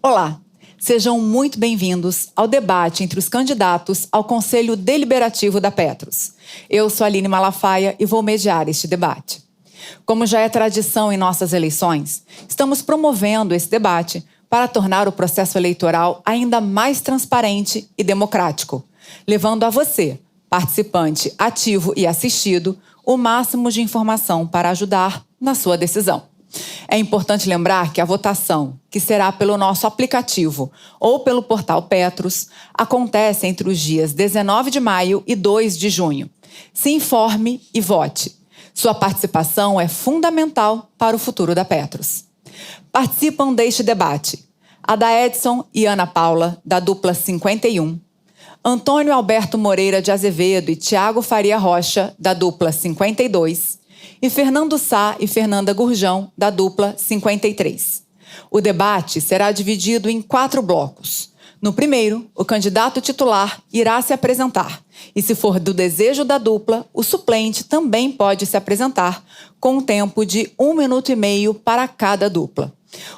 Olá, sejam muito bem-vindos ao debate entre os candidatos ao Conselho Deliberativo da Petros. Eu sou a Aline Malafaia e vou mediar este debate. Como já é tradição em nossas eleições, estamos promovendo esse debate para tornar o processo eleitoral ainda mais transparente e democrático, levando a você, participante ativo e assistido, o máximo de informação para ajudar na sua decisão. É importante lembrar que a votação, que será pelo nosso aplicativo ou pelo portal Petros, acontece entre os dias 19 de maio e 2 de junho. Se informe e vote. Sua participação é fundamental para o futuro da Petros. Participam deste debate Adaedson e Ana Paula, da dupla 51, Antônio Alberto Moreira de Azevedo e Tiago Faria Rocha, da dupla 52, e Fernando Sá e Fernanda Gurjão, da dupla 53. O debate será dividido em 4 blocos. No primeiro, o candidato titular irá se apresentar, e se for do desejo da dupla, o suplente também pode se apresentar, com um tempo de 1 minuto e meio para cada dupla.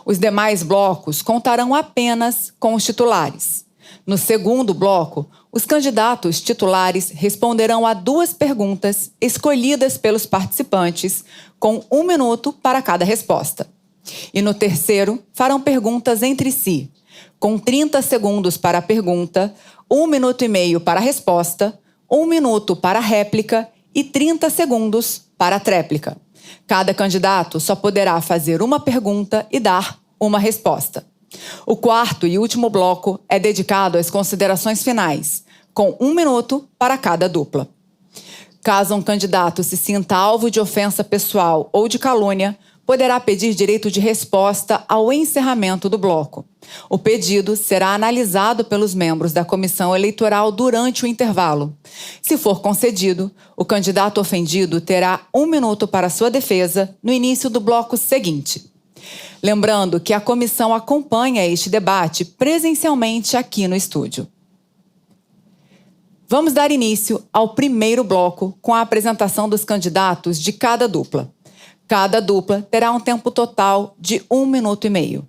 Os demais blocos contarão apenas com os titulares. No segundo bloco, os candidatos titulares responderão a 2 perguntas escolhidas pelos participantes, com 1 minuto para cada resposta. E no terceiro, farão perguntas entre si, com 30 segundos para a pergunta, 1 minuto e meio para a resposta, 1 minuto para a réplica e 30 segundos para a tréplica. Cada candidato só poderá fazer uma pergunta e dar uma resposta. O quarto e último bloco é dedicado às considerações finais, com 1 minuto para cada dupla. Caso um candidato se sinta alvo de ofensa pessoal ou de calúnia, poderá pedir direito de resposta ao encerramento do bloco. O pedido será analisado pelos membros da comissão eleitoral durante o intervalo. Se for concedido, o candidato ofendido terá 1 minuto para sua defesa no início do bloco seguinte. Lembrando que a comissão acompanha este debate presencialmente aqui no estúdio. Vamos dar início ao primeiro bloco com a apresentação dos candidatos de cada dupla. Cada dupla terá um tempo total de 1 minuto e meio.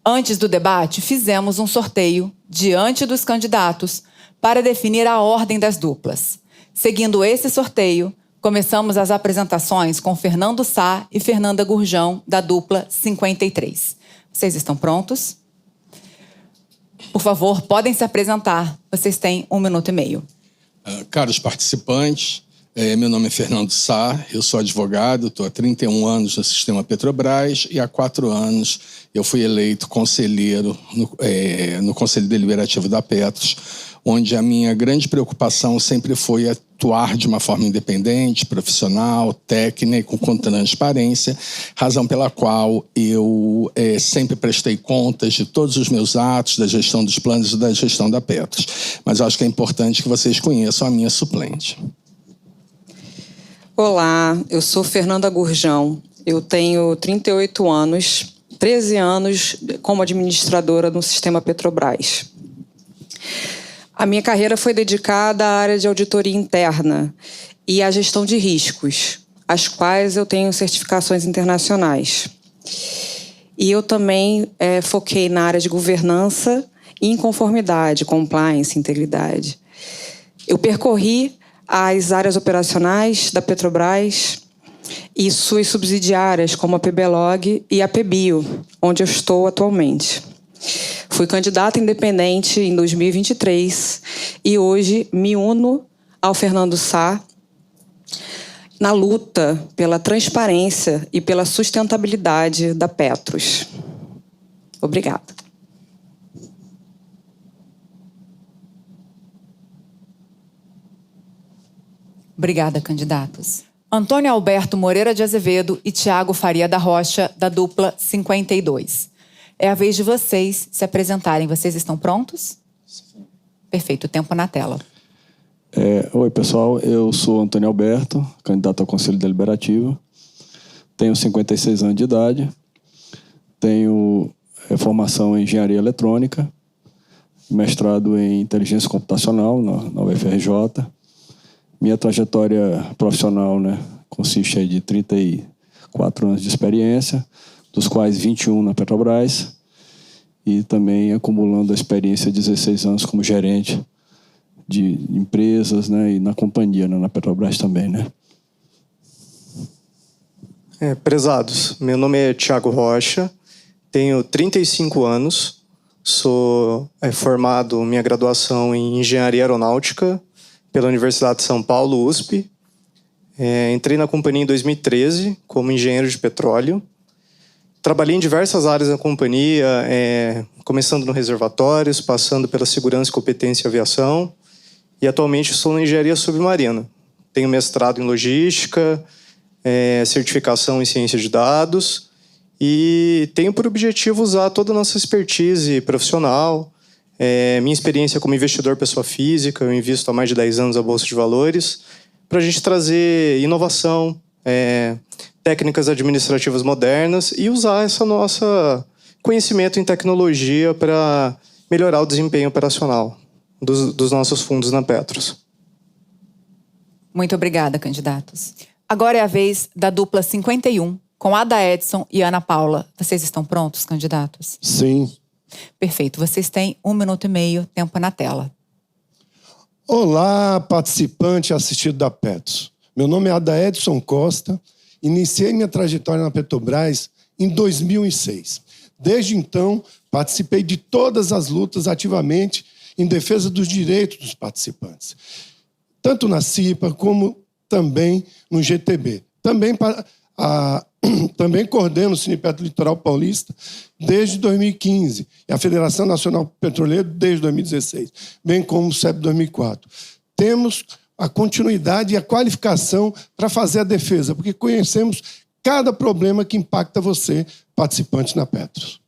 Antes do debate, fizemos um sorteio diante dos candidatos para definir a ordem das duplas. Seguindo esse sorteio, começamos as apresentações com Fernando Sá e Fernanda Gurjão, da dupla 53. Vocês estão prontos? Por favor, podem se apresentar. Vocês têm 1 minuto e meio. Caros participantes, meu nome é Fernando Sá, eu sou advogado, estou há 31 anos no sistema Petrobras e há 4 anos eu fui eleito conselheiro no Conselho Deliberativo da Petros, onde a minha grande preocupação sempre foi atuar de uma forma independente, profissional, técnica, com transparência, razão pela qual eu sempre prestei contas de todos os meus atos, da gestão dos planos e da gestão da Petros. Mas eu acho que é importante que vocês conheçam a minha suplente. Olá, eu sou Fernanda Gurjão, eu tenho 38 anos, 13 anos como administradora no sistema Petrobras. A minha carreira foi dedicada à área de auditoria interna e à gestão de riscos, as quais eu tenho certificações internacionais. E eu também foquei na área de governança e inconformidade, compliance, integridade. Eu percorri as áreas operacionais da Petrobras e suas subsidiárias, como a PBLog e a PBio, onde eu estou atualmente. Fui candidata independente em 2023 e hoje me uno ao Fernando Sá na luta pela transparência e pela sustentabilidade da Petros. Obrigada. Obrigada, candidatos. Antônio Alberto Moreira de Azevedo e Tiago Faria da Rocha, da dupla 52. É a vez de vocês se apresentarem. Vocês estão prontos? Sim. Perfeito, tempo na tela. Oi, pessoal. Eu sou Antônio Alberto, candidato ao Conselho Deliberativo. Tenho 56 anos de idade. Tenho formação em Engenharia Eletrônica, mestrado em Inteligência Computacional na UFRJ. Minha trajetória profissional, consiste aí de 34 anos de experiência, dos quais 21 na Petrobras. e também acumulando a experiência de 16 anos como gerente de empresas, né, e na companhia, né, na Petrobras também, né? Prezados, meu nome é Thiago Rocha, tenho 35 anos, sou formado, minha graduação em Engenharia Aeronáutica pela Universidade de São Paulo, USP. Entrei na companhia em 2013 como engenheiro de petróleo. Trabalhei em diversas áreas da companhia, começando no reservatórios, passando pela segurança e competência e aviação, e atualmente estou na engenharia submarina. Tenho mestrado em logística, certificação em ciência de dados, e tenho por objetivo usar toda a nossa expertise profissional, minha experiência como investidor pessoa física, eu invisto há mais de 10 anos na Bolsa de Valores, para a gente trazer inovação, técnicas administrativas modernas e usar esse nosso conhecimento em tecnologia para melhorar o desempenho operacional dos nossos fundos na Petros. Muito obrigada, candidatos. Agora é a vez da dupla 51, com Ada Edson e Ana Paula. Vocês estão prontos, candidatos? Sim. Perfeito. Vocês têm 1 minuto e meio, tempo na tela. Olá, participante assistido da Petros. Meu nome é Ada Edson Costa. Iniciei minha trajetória na Petrobras em 2006. Desde então, participei de todas as lutas ativamente em defesa dos direitos dos participantes, tanto na CIPA como também no GTB. Também coordeno o Sindicato Litoral Paulista desde 2015 e a Federação Nacional Petroleira desde 2016, bem como o CEP 2004. Temos a continuidade e a qualificação para fazer a defesa, porque conhecemos cada problema que impacta você, participante na Petros.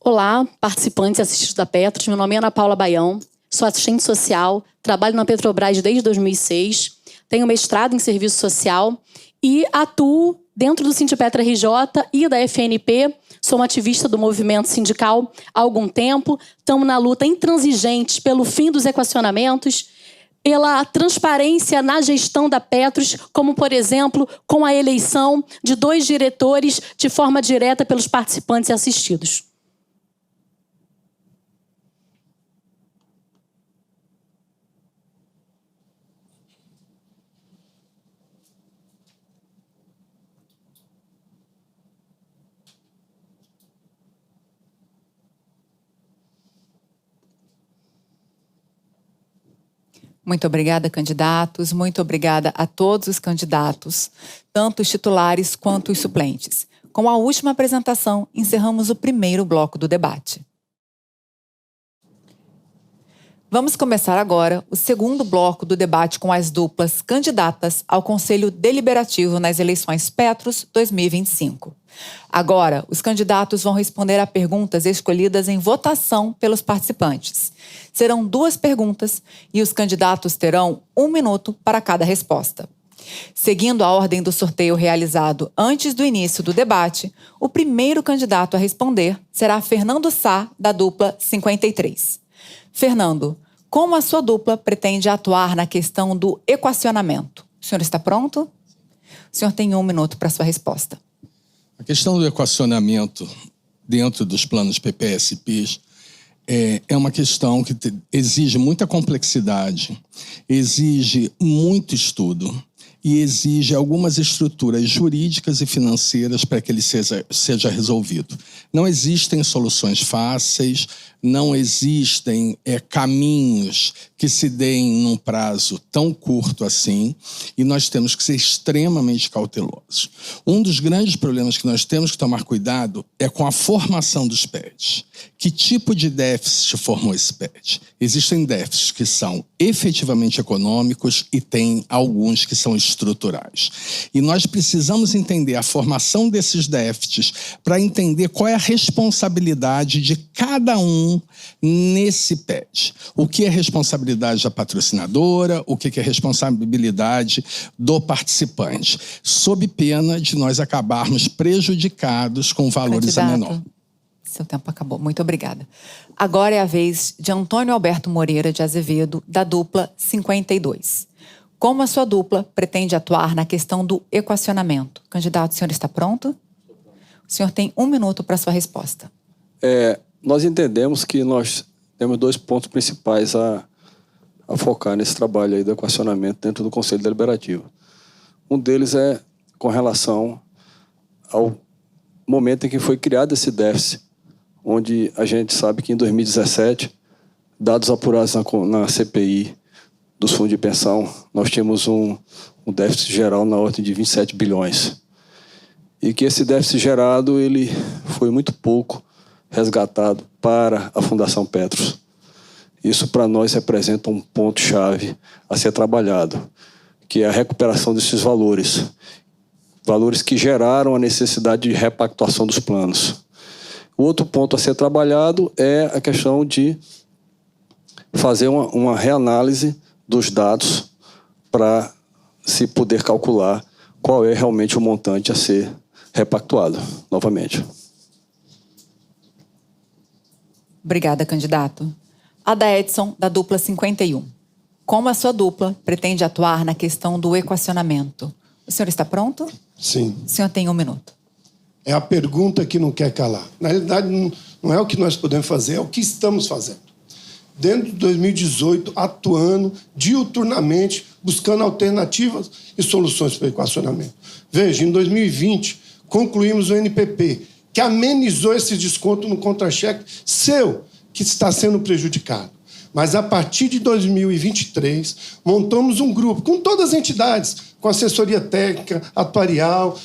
Olá, participantes e assistidos da Petros. Meu nome é Ana Paula Baião, sou assistente social, trabalho na Petrobras desde 2006, tenho mestrado em serviço social e atuo dentro do Sindipetra RJ e da FNP. Sou uma ativista do movimento sindical há algum tempo. Estamos na luta intransigente pelo fim dos equacionamentos, pela transparência na gestão da Petros, como, por exemplo, com a eleição de 2 diretores de forma direta pelos participantes e assistidos. Muito obrigada, candidatos. Muito obrigada a todos os candidatos, tanto os titulares quanto os suplentes. Com a última apresentação, encerramos o primeiro bloco do debate. Vamos começar agora o segundo bloco do debate com as duplas candidatas ao Conselho Deliberativo nas eleições Petros 2025. Agora, os candidatos vão responder a perguntas escolhidas em votação pelos participantes. Serão 2 perguntas e os candidatos terão 1 minuto para cada resposta. Seguindo a ordem do sorteio realizado antes do início do debate, o primeiro candidato a responder será Fernando Sá, da dupla 53. Fernando, como a sua dupla pretende atuar na questão do equacionamento? O senhor está pronto? O senhor tem 1 minuto para sua resposta. A questão do equacionamento dentro dos planos PPS-PIS é uma questão que exige muita complexidade, exige muito estudo e exige algumas estruturas jurídicas e financeiras para que ele seja resolvido. Não existem soluções fáceis, não existem caminhos que se deem num prazo tão curto assim, e nós temos que ser extremamente cautelosos. Um dos grandes problemas que nós temos que tomar cuidado é com a formação dos PEDs. Que tipo de déficit formou esse PED? Existem déficits que são efetivamente econômicos e tem alguns que são estruturais. E nós precisamos entender a formação desses déficits para entender qual é a responsabilidade de cada um nesse PED. O que é responsabilidade da patrocinadora, o que é responsabilidade do participante, sob pena de nós acabarmos prejudicados com valores a menor. Seu tempo acabou. Muito obrigada. Agora é a vez de Antônio Alberto Moreira de Azevedo, da dupla 52. Como a sua dupla pretende atuar na questão do equacionamento? Candidato, o senhor está pronto? O senhor tem 1 minuto para sua resposta. Nós entendemos que nós temos 2 pontos principais a focar nesse trabalho aí do equacionamento dentro do Conselho Deliberativo. Um deles é com relação ao momento em que foi criado esse déficit, onde a gente sabe que em 2017, dados apurados na CPI dos fundos de pensão, nós tínhamos um déficit geral na ordem de 27 bilhões. E que esse déficit gerado ele foi muito pouco resgatado para a Fundação Petros. Isso, para nós, representa um ponto-chave a ser trabalhado, que é a recuperação desses valores. Valores que geraram a necessidade de repactuação dos planos. O outro ponto a ser trabalhado é a questão de fazer uma reanálise dos dados para se poder calcular qual é realmente o montante a ser repactuado novamente. Obrigada, candidato. Ada Edson, da dupla 51. Como a sua dupla pretende atuar na questão do equacionamento? O senhor está pronto? Sim. O senhor tem 1 minuto. É a pergunta que não quer calar. Na realidade, não é o que nós podemos fazer, é o que estamos fazendo. Dentro de 2018, atuando diuturnamente, buscando alternativas e soluções para o equacionamento. Veja, em 2020, concluímos o NPP, que amenizou esse desconto no contra-cheque seu, que está sendo prejudicado. Mas, a partir de 2023, montamos um grupo com todas as entidades, com assessoria técnica, atuarial,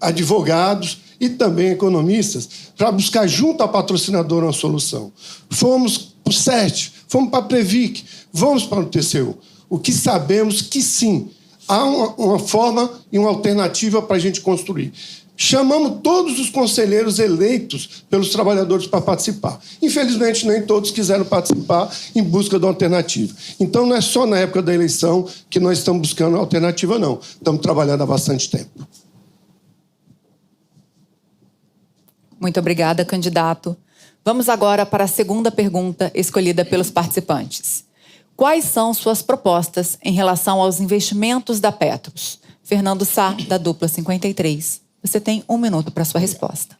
advogados e também economistas, para buscar junto ao patrocinador uma solução. Fomos para o SERT, fomos para a Previc, vamos para o TCU. O que sabemos que, sim, há uma forma e uma alternativa para a gente construir. Chamamos todos os conselheiros eleitos pelos trabalhadores para participar. Infelizmente, nem todos quiseram participar em busca de uma alternativa. Então, não é só na época da eleição que nós estamos buscando uma alternativa, não. Estamos trabalhando há bastante tempo. Muito obrigada, candidato. Vamos agora para a segunda pergunta escolhida pelos participantes. Quais são suas propostas em relação aos investimentos da Petros? Fernando Sá, da dupla 53. Você tem 1 minuto para sua resposta.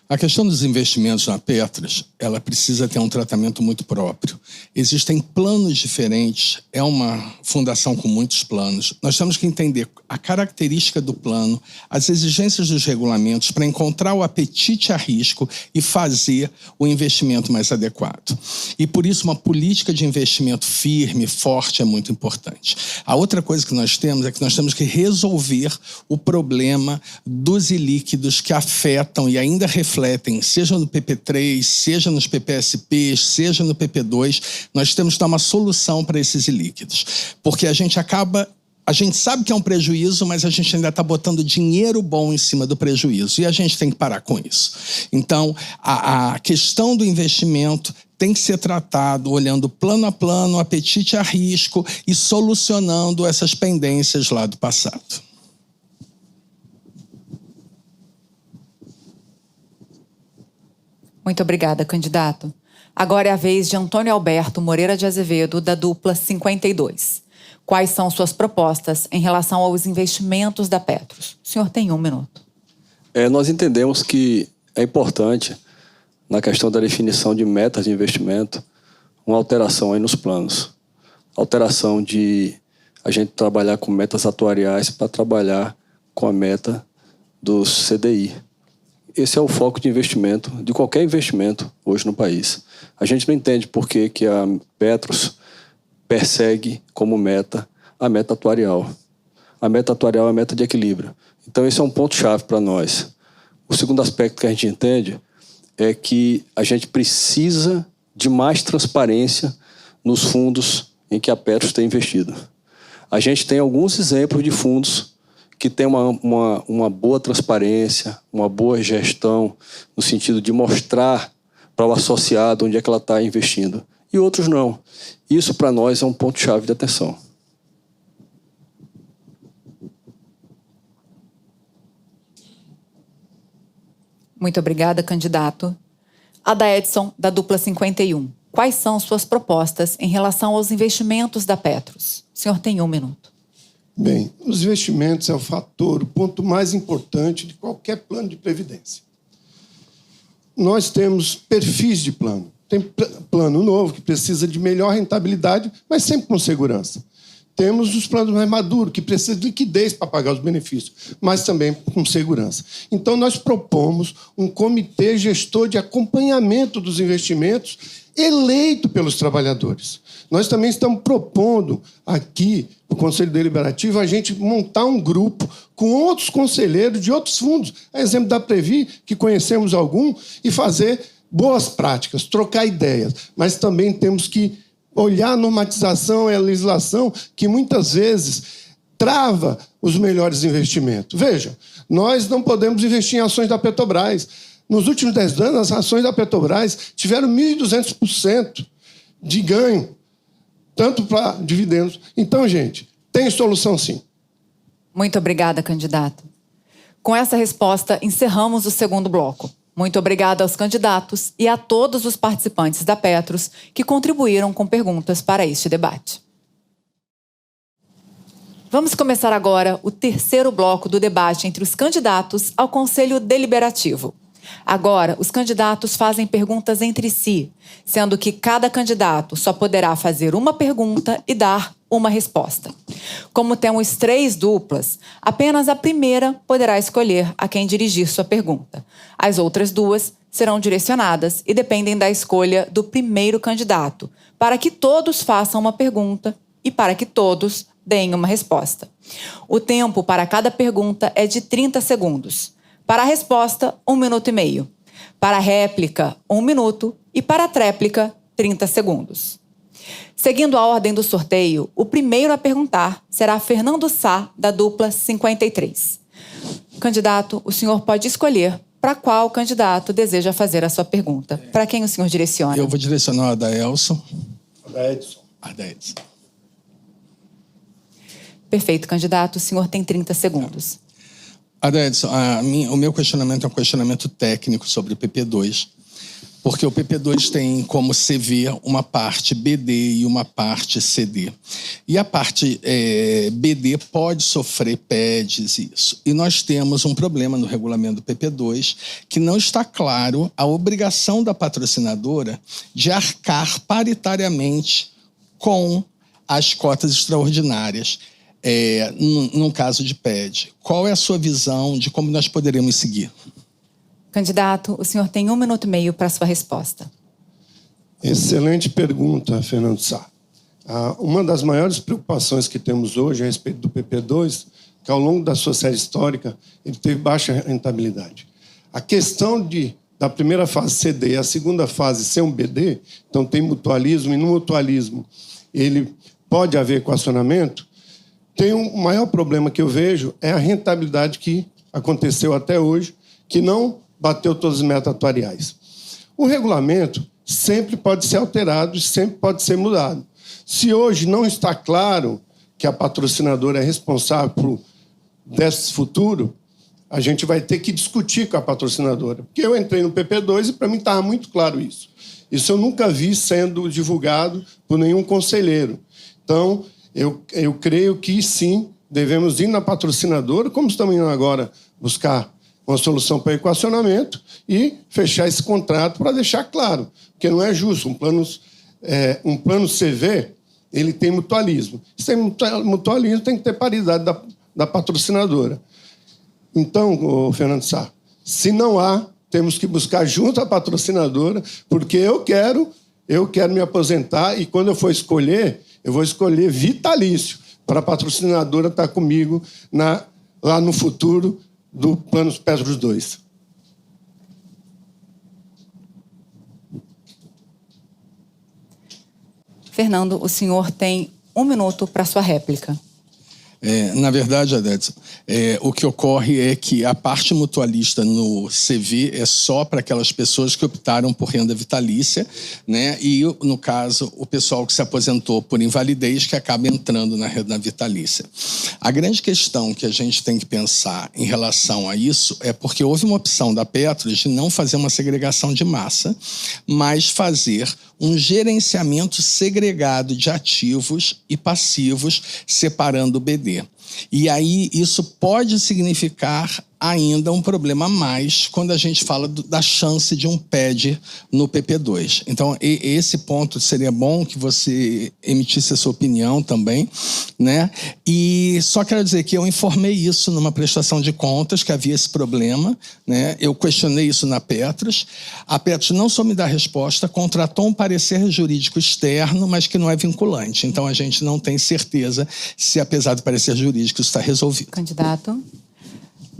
A questão dos investimentos na Petros, ela precisa ter um tratamento muito próprio. Existem planos diferentes, é uma fundação com muitos planos. Nós temos que entender a característica do plano, as exigências dos regulamentos para encontrar o apetite a risco e fazer o investimento mais adequado. E por isso uma política de investimento firme, forte é muito importante. A outra coisa que nós temos é que nós temos que resolver o problema dos ilíquidos que afetam e ainda refletem, seja no PP3, seja nos PPSPs, seja no PP2, nós temos que dar uma solução para esses ilíquidos. Porque a gente sabe que é um prejuízo, mas a gente ainda está botando dinheiro bom em cima do prejuízo. E a gente tem que parar com isso. Então, a questão do investimento tem que ser tratado olhando plano a plano, apetite a risco e solucionando essas pendências lá do passado. Muito obrigada, candidato. Agora é a vez de Antônio Alberto Moreira de Azevedo, da dupla 52. Quais são suas propostas em relação aos investimentos da Petros? O senhor tem 1 minuto. Nós entendemos que é importante, na questão da definição de metas de investimento, uma alteração aí nos planos. Alteração de a gente trabalhar com metas atuariais para trabalhar com a meta do CDI. Esse é o foco de investimento, de qualquer investimento hoje no país. A gente não entende por que a Petros persegue como meta a meta atuarial. A meta atuarial é a meta de equilíbrio. Então, esse é um ponto-chave para nós. O segundo aspecto que a gente entende é que a gente precisa de mais transparência nos fundos em que a Petros tem investido. A gente tem alguns exemplos de fundos que tem uma boa transparência, uma boa gestão, no sentido de mostrar para o associado onde é que ela está investindo. E outros não. Isso, para nós, é um ponto-chave de atenção. Muito obrigada, candidato. Ada Edson, da dupla 51. Quais são suas propostas em relação aos investimentos da Petros? O senhor tem 1 minuto. Bem, os investimentos é o ponto mais importante de qualquer plano de previdência. nós temos perfis de plano. Tem plano novo, que precisa de melhor rentabilidade, mas sempre com segurança. Temos os planos mais maduros, que precisam de liquidez para pagar os benefícios, mas também com segurança. Então, nós propomos um comitê gestor de acompanhamento dos investimentos eleito pelos trabalhadores. Nós também estamos propondo aqui, no Conselho Deliberativo, a gente montar um grupo com outros conselheiros de outros fundos, a exemplo da Previ, que conhecemos algum, e fazer boas práticas, trocar ideias. Mas também temos que olhar a normatização e a legislação que muitas vezes trava os melhores investimentos. Veja, nós não podemos investir em ações da Petrobras. Nos últimos 10 anos, as ações da Petrobras tiveram 1.200% de ganho, tanto para dividendos. Então, gente, tem solução sim. Muito obrigada, candidato. Com essa resposta, encerramos o segundo bloco. Muito obrigada aos candidatos e a todos os participantes da Petros que contribuíram com perguntas para este debate. Vamos começar agora o terceiro bloco do debate entre os candidatos ao Conselho Deliberativo. Agora, os candidatos fazem perguntas entre si, sendo que cada candidato só poderá fazer uma pergunta e dar uma resposta. Como temos 3 duplas, apenas a primeira poderá escolher a quem dirigir sua pergunta. As outras 2 serão direcionadas e dependem da escolha do primeiro candidato, para que todos façam uma pergunta e para que todos deem uma resposta. O tempo para cada pergunta é de 30 segundos. Para a resposta, 1 minuto e meio. Para a réplica, 1 minuto. E para a tréplica, 30 segundos. Seguindo a ordem do sorteio, o primeiro a perguntar será Fernando Sá, da dupla 53. Candidato, o senhor pode escolher para qual candidato deseja fazer a sua pergunta. Para quem o senhor direciona? Eu vou direcionar a da Elson. A da Edson. Perfeito, candidato. O senhor tem 30 segundos. Edson, o meu questionamento é um questionamento técnico sobre o PP2, porque o PP2 tem como CV uma parte BD e uma parte CD. E a parte BD pode sofrer PEDs e isso. E nós temos um problema no regulamento do PP2 que não está claro a obrigação da patrocinadora de arcar paritariamente com as cotas extraordinárias. Num caso de PED. Qual é a sua visão de como nós poderemos seguir? Candidato, o senhor tem 1 minuto e meio para a sua resposta. Excelente pergunta, Fernando Sá. Uma das maiores preocupações que temos hoje a respeito do PP2, que ao longo da sua série histórica, ele teve baixa rentabilidade. A questão da primeira fase CD e a segunda fase ser um BD, então tem mutualismo, e no mutualismo ele pode haver equacionamento. Tem um maior problema que eu vejo é a rentabilidade que aconteceu até hoje, que não bateu todas as metas atuariais. O regulamento sempre pode ser alterado e sempre pode ser mudado. Se hoje não está claro que a patrocinadora é responsável por déficit futuro, a gente vai ter que discutir com a patrocinadora. Porque eu entrei no PP2 e para mim estava muito claro isso. Isso eu nunca vi sendo divulgado por nenhum conselheiro. Então, eu creio que, sim, devemos ir na patrocinadora, como estamos indo agora buscar uma solução para equacionamento e fechar esse contrato para deixar claro, porque não é justo. Um plano CV, ele tem mutualismo. Se tem mutualismo, tem que ter paridade da patrocinadora. Então, Fernando Sá, se não há, temos que buscar junto à patrocinadora, porque eu quero me aposentar e, quando eu for escolher, eu vou escolher vitalício para a patrocinadora estar comigo lá no futuro do Plano Petros 2. Fernando, o senhor tem 1 minuto para sua réplica. Na verdade, Edson, o que ocorre é que a parte mutualista no CV é só para aquelas pessoas que optaram por renda vitalícia, né? E, no caso, o pessoal que se aposentou por invalidez que acaba entrando na renda vitalícia. A grande questão que a gente tem que pensar em relação a isso é porque houve uma opção da Petros de não fazer uma segregação de massa, mas fazer um gerenciamento segregado de ativos e passivos, separando o BD. E aí isso pode significar ainda um problema a mais quando a gente fala da chance de um PED no PP2. Então, esse ponto seria bom que você emitisse a sua opinião também, né? E só quero dizer que eu informei isso numa prestação de contas, que havia esse problema, né? Eu questionei isso na Petros. A Petros não só me dá resposta, contratou um parecer jurídico externo, mas que não é vinculante. Então, a gente não tem certeza se, apesar do parecer jurídico, isso está resolvido. Candidato.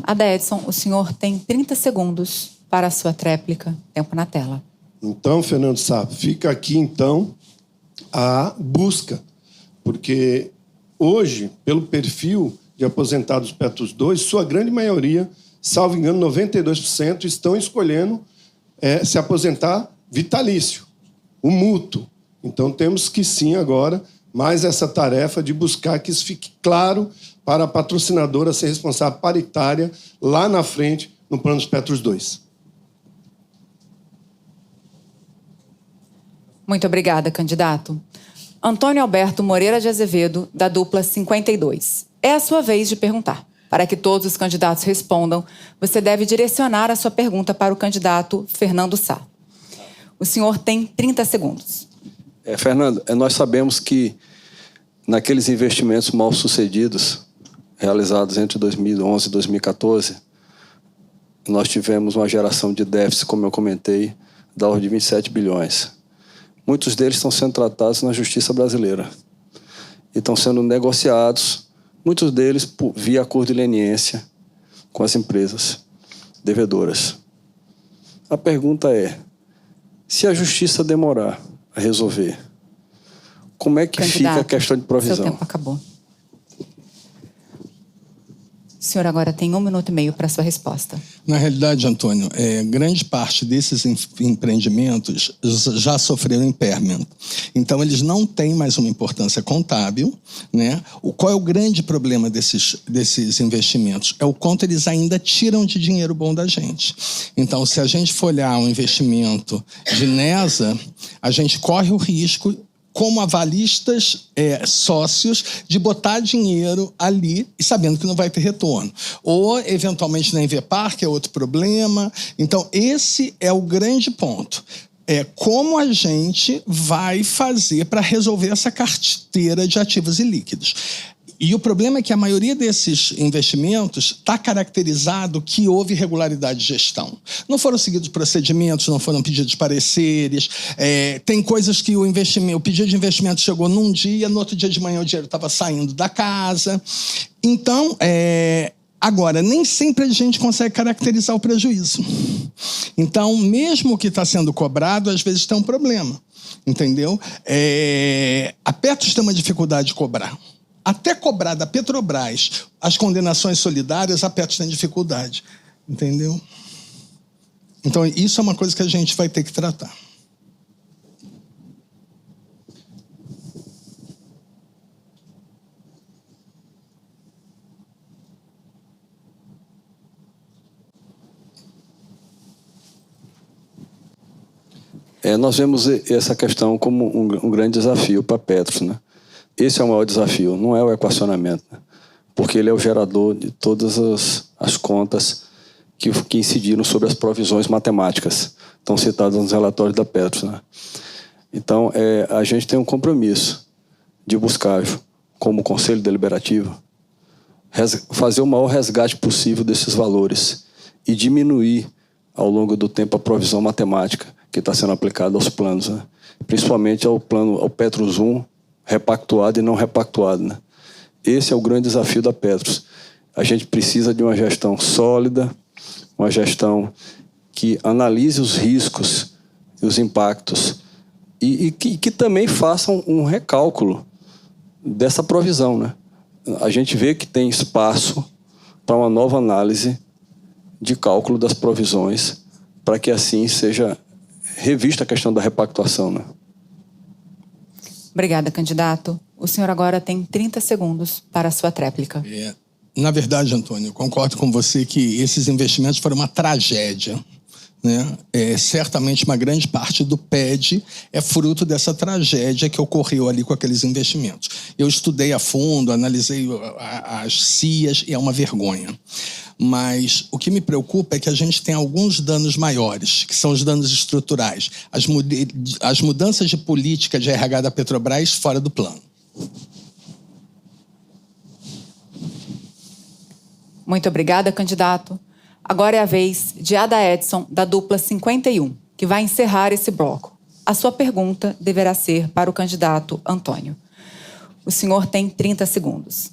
Ada Edson, o senhor tem 30 segundos para a sua tréplica. Tempo na tela. Então, Fernando Sá, fica aqui, então, a busca. Porque hoje, pelo perfil de aposentados Petros 2, sua grande maioria, salvo engano, 92%, estão escolhendo se aposentar vitalício, o mútuo. Então, temos que, sim, agora, mais essa tarefa de buscar que isso fique claro para a patrocinadora ser responsável paritária lá na frente, no plano dos Petros 2. Muito obrigada, candidato. Antônio Alberto Moreira de Azevedo, da dupla 52. É a sua vez de perguntar. Para que todos os candidatos respondam, você deve direcionar a sua pergunta para o candidato Fernando Sá. O senhor tem 30 segundos. Fernando, nós sabemos que naqueles investimentos mal sucedidos, realizados entre 2011 e 2014, nós tivemos uma geração de déficit, como eu comentei, da ordem de 27 bilhões. Muitos deles estão sendo tratados na justiça brasileira e estão sendo negociados, muitos deles via acordo de leniência com as empresas devedoras. A pergunta é, se a justiça demorar a resolver, como é que candidato, fica a questão de provisão? Seu tempo acabou. O senhor agora tem 1 minuto e meio para a sua resposta. Na realidade, Antônio, grande parte desses empreendimentos já sofreram impairment. Então, eles não têm mais uma importância contábil, né? Qual é o grande problema desses investimentos? É o quanto eles ainda tiram de dinheiro bom da gente. Então, se a gente for olhar um investimento de NESA, a gente corre o risco, como avalistas sócios, de botar dinheiro ali e sabendo que não vai ter retorno. Ou, eventualmente, na Invepar, que é outro problema. Então, esse é o grande ponto. Como a gente vai fazer para resolver essa carteira de ativos ilíquidos. E o problema é que a maioria desses investimentos está caracterizado que houve irregularidade de gestão. Não foram seguidos procedimentos, não foram pedidos pareceres. Tem coisas que o pedido de investimento chegou num dia, no outro dia de manhã o dinheiro estava saindo da casa. Então, agora, nem sempre a gente consegue caracterizar o prejuízo. Então, mesmo o que está sendo cobrado, às vezes tem um problema. Entendeu? A Petros tem uma dificuldade de cobrar. Até cobrar da Petrobras as condenações solidárias, a Petros tem dificuldade. Entendeu? Então, isso é uma coisa que a gente vai ter que tratar. Nós vemos essa questão como um grande desafio para a Petros, né? Esse é o maior desafio, não é o equacionamento, né? Porque ele é o gerador de todas as contas que incidiram sobre as provisões matemáticas, estão citadas nos relatórios da Petros, né? Então, a gente tem um compromisso de buscar, como Conselho Deliberativo, fazer o maior resgate possível desses valores e diminuir, ao longo do tempo, a provisão matemática que está sendo aplicada aos planos, né? Principalmente ao Petros 1, repactuado e não repactuado, né? Esse é o grande desafio da Petros. A gente precisa de uma gestão sólida, uma gestão que analise os riscos e os impactos e que também faça um recálculo dessa provisão, né? A gente vê que tem espaço para uma nova análise de cálculo das provisões para que assim seja revista a questão da repactuação, né? Obrigada, candidato. O senhor agora tem 30 segundos para a sua tréplica. Na verdade, Antônio, eu concordo com você que esses investimentos foram uma tragédia. né? Certamente uma grande parte do PED é fruto dessa tragédia que ocorreu ali com aqueles investimentos. Eu estudei a fundo, analisei as CIAs e é uma vergonha. Mas o que me preocupa é que a gente tem alguns danos maiores, que são os danos estruturais. As mudanças de política de RH da Petrobras fora do plano. Muito obrigada, candidato. Agora é a vez de Ada Edson, da dupla 51, que vai encerrar esse bloco. A sua pergunta deverá ser para o candidato Antônio. O senhor tem 30 segundos.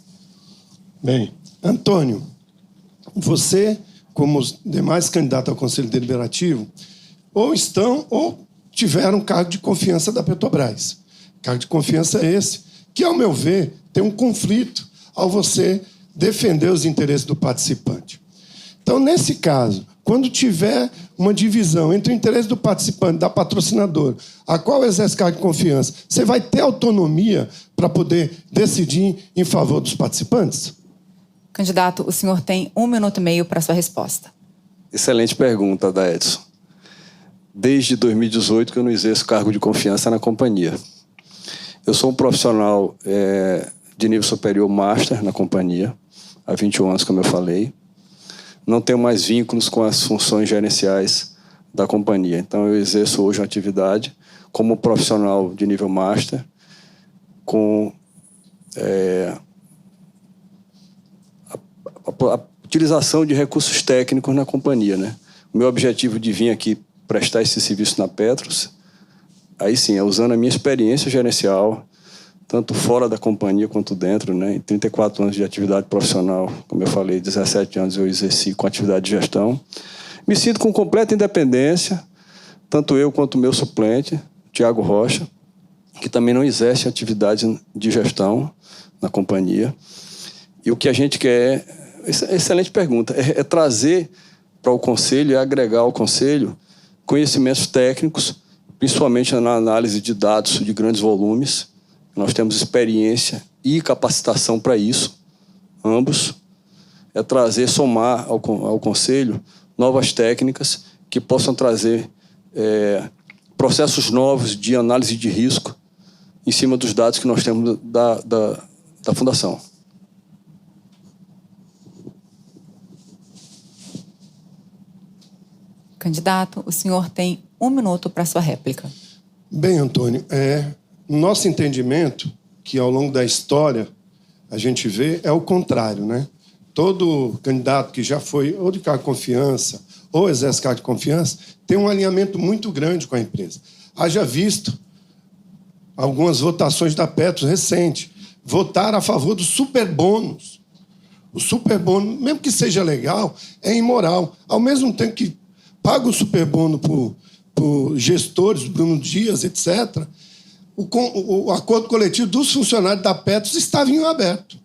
Bem, Antônio, você, como os demais candidatos ao Conselho Deliberativo, ou estão ou tiveram cargo de confiança da Petrobras. Cargo de confiança esse que, ao meu ver, tem um conflito ao você defender os interesses do participante. Então, nesse caso, quando tiver uma divisão entre o interesse do participante, da patrocinadora, a qual exerce cargo de confiança, você vai ter autonomia para poder decidir em favor dos participantes? Candidato, o senhor tem 1 minuto e meio para sua resposta. Excelente pergunta, da Edson. Desde 2018 que eu não exerço cargo de confiança na companhia. Eu sou um profissional de nível superior master na companhia, há 21 anos, como eu falei. Não tenho mais vínculos com as funções gerenciais da companhia. Então, eu exerço hoje uma atividade como profissional de nível master, com a utilização de recursos técnicos na companhia, né? O meu objetivo de vir aqui prestar esse serviço na Petros, aí sim, é usando a minha experiência gerencial, tanto fora da companhia quanto dentro, né? Em 34 anos de atividade profissional, como eu falei, 17 anos eu exerci com atividade de gestão. Me sinto com completa independência, tanto eu quanto o meu suplente, Tiago Rocha, que também não exerce atividade de gestão na companhia. E o que a gente quer, excelente pergunta, é trazer para o Conselho e agregar ao Conselho conhecimentos técnicos, principalmente na análise de dados de grandes volumes. Nós temos experiência e capacitação para isso, ambos. É trazer, somar ao Conselho novas técnicas que possam trazer processos novos de análise de risco em cima dos dados que nós temos da Fundação. Candidato, o senhor tem 1 minuto para sua réplica. Bem, Antônio, nosso entendimento, que ao longo da história a gente vê, é o contrário, né? Todo candidato que já foi ou de cargo de confiança ou exerce cargo de confiança tem um alinhamento muito grande com a empresa. Haja visto algumas votações da Petros recente, votar a favor do superbônus. O superbônus, mesmo que seja legal, é imoral. Ao mesmo tempo que paga o superbônus por gestores, Bruno Dias, etc., o acordo coletivo dos funcionários da Petros estava em aberto.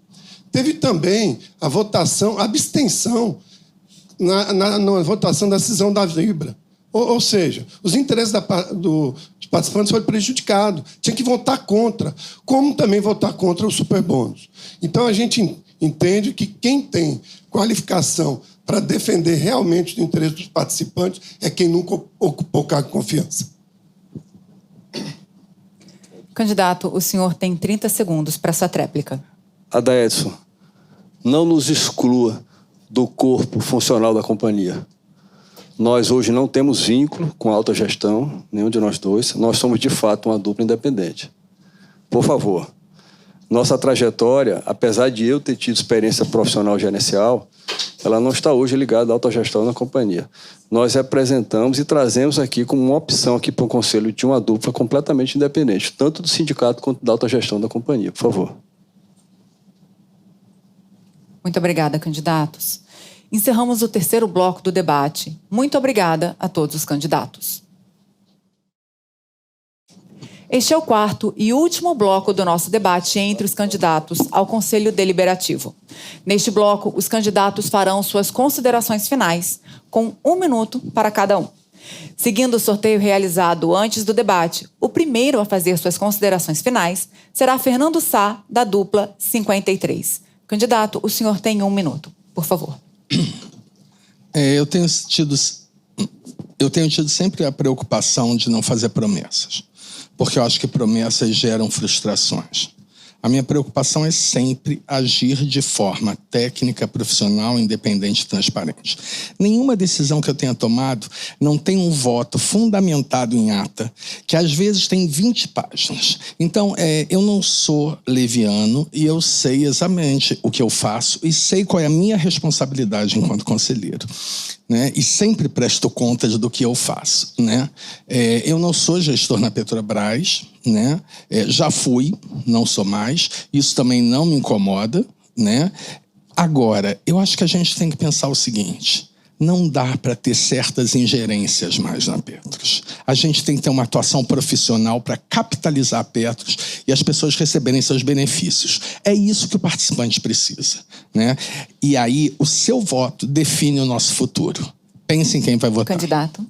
Teve também a votação, a abstenção na votação da cisão da Vibra. Ou seja, os interesses dos participantes foram prejudicados. Tinha que votar contra, como também votar contra o superbônus. Então, a gente entende que quem tem qualificação para defender realmente o interesse dos participantes é quem nunca ocupou cargo de confiança. Candidato, o senhor tem 30 segundos para sua tréplica. Ada Edson, não nos exclua do corpo funcional da companhia. Nós hoje não temos vínculo com a alta gestão, nenhum de nós dois. Nós somos, de fato, uma dupla independente. Por favor, nossa trajetória, apesar de eu ter tido experiência profissional gerencial, ela não está hoje ligada à alta gestão na companhia. Nós representamos e trazemos aqui como uma opção aqui para o Conselho de uma dupla completamente independente, tanto do sindicato quanto da alta gestão da companhia. Por favor. Muito obrigada, candidatos. Encerramos o 3º bloco do debate. Muito obrigada a todos os candidatos. Este é o 4º e último bloco do nosso debate entre os candidatos ao Conselho Deliberativo. Neste bloco, os candidatos farão suas considerações finais, com 1 minuto para cada um. Seguindo o sorteio realizado antes do debate, o primeiro a fazer suas considerações finais será Fernando Sá, da dupla 53. Candidato, o senhor tem 1 minuto, por favor. Eu eu tenho tido sempre a preocupação de não fazer promessas, porque eu acho que promessas geram frustrações. A minha preocupação é sempre agir de forma técnica, profissional, independente e transparente. Nenhuma decisão que eu tenha tomado não tem um voto fundamentado em ata, que às vezes tem 20 páginas. Então, eu não sou leviano e eu sei exatamente o que eu faço e sei qual é a minha responsabilidade enquanto conselheiro. Né? E sempre presto contas do que eu faço. Né? Eu não sou gestor na Petrobras, né? Já fui, não sou mais. Isso também não me incomoda. Né? Agora, eu acho que a gente tem que pensar o seguinte: não dá para ter certas ingerências mais na Petros. A gente tem que ter uma atuação profissional para capitalizar a Petros e as pessoas receberem seus benefícios. É isso que o participante precisa. Né? E aí, o seu voto define o nosso futuro. Pense em quem vai votar. Candidato.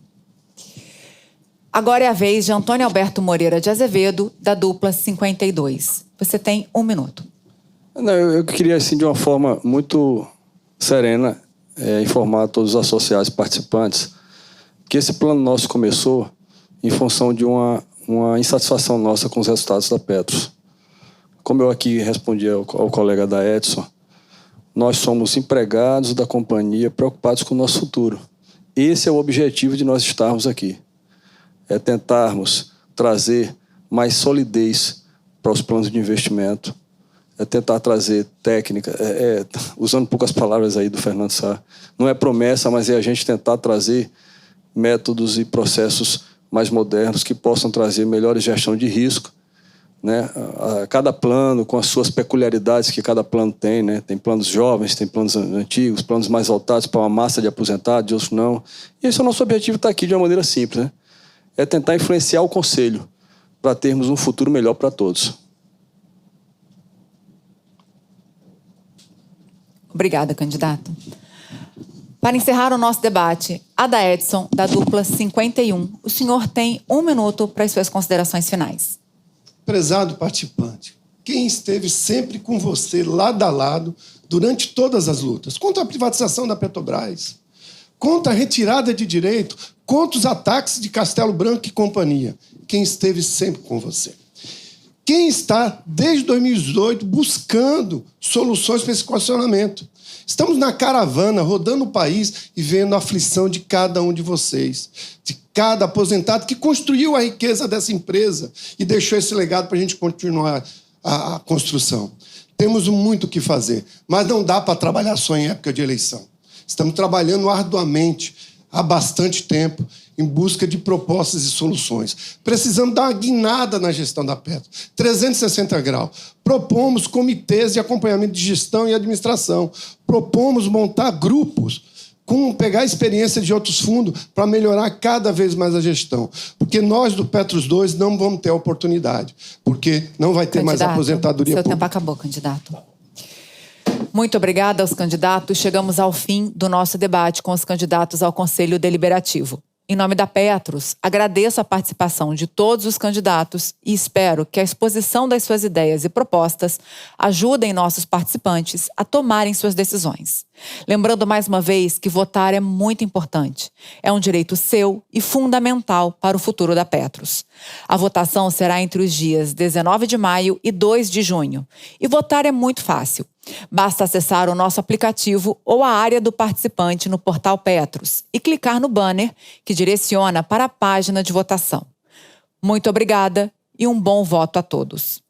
Agora é a vez de Antônio Alberto Moreira de Azevedo, da dupla 52. Você tem 1 minuto. Não, eu queria, assim, de uma forma muito serena, informar a todos os associados e participantes que esse plano nosso começou em função de uma insatisfação nossa com os resultados da Petros. Como eu aqui respondi ao colega da Edson, nós somos empregados da companhia preocupados com o nosso futuro. Esse é o objetivo de nós estarmos aqui. É tentarmos trazer mais solidez para os planos de investimento, é tentar trazer técnica, usando poucas palavras aí do Fernando Sá, não é promessa, mas é a gente tentar trazer métodos e processos mais modernos que possam trazer melhor gestão de risco, né? Cada plano com as suas peculiaridades que cada plano tem, né? Tem planos jovens, tem planos antigos, planos mais voltados para uma massa de aposentados, outros não. E esse é o nosso objetivo, estar aqui de uma maneira simples, né? É tentar influenciar o Conselho para termos um futuro melhor para todos. Obrigada, candidato. Para encerrar o nosso debate, Ada Edson, da dupla 51. O senhor tem 1 minuto para as suas considerações finais. Prezado participante, quem esteve sempre com você, lado a lado, durante todas as lutas, contra a privatização da Petrobras, contra a retirada de direito, contra os ataques de Castelo Branco e companhia, quem esteve sempre com você. Quem está, desde 2018, buscando soluções para esse questionamento. Estamos na caravana, rodando o país e vendo a aflição de cada um de vocês, de cada aposentado que construiu a riqueza dessa empresa e deixou esse legado para a gente continuar a construção. Temos muito o que fazer, mas não dá para trabalhar só em época de eleição. Estamos trabalhando arduamente há bastante tempo em busca de propostas e soluções. Precisamos dar uma guinada na gestão da Petros, 360 graus. Propomos comitês de acompanhamento de gestão e administração. Propomos montar grupos, pegar a experiência de outros fundos para melhorar cada vez mais a gestão. Porque nós, do Petros 2, não vamos ter a oportunidade, porque não vai ter mais aposentadoria pública. Seu tempo acabou, candidato. Muito obrigada aos candidatos. Chegamos ao fim do nosso debate com os candidatos ao Conselho Deliberativo. Em nome da Petros, agradeço a participação de todos os candidatos e espero que a exposição das suas ideias e propostas ajudem nossos participantes a tomarem suas decisões. Lembrando mais uma vez que votar é muito importante. É um direito seu e fundamental para o futuro da Petros. A votação será entre os dias 19 de maio e 2 de junho. E votar é muito fácil. Basta acessar o nosso aplicativo ou a área do participante no portal Petros e clicar no banner que direciona para a página de votação. Muito obrigada e um bom voto a todos.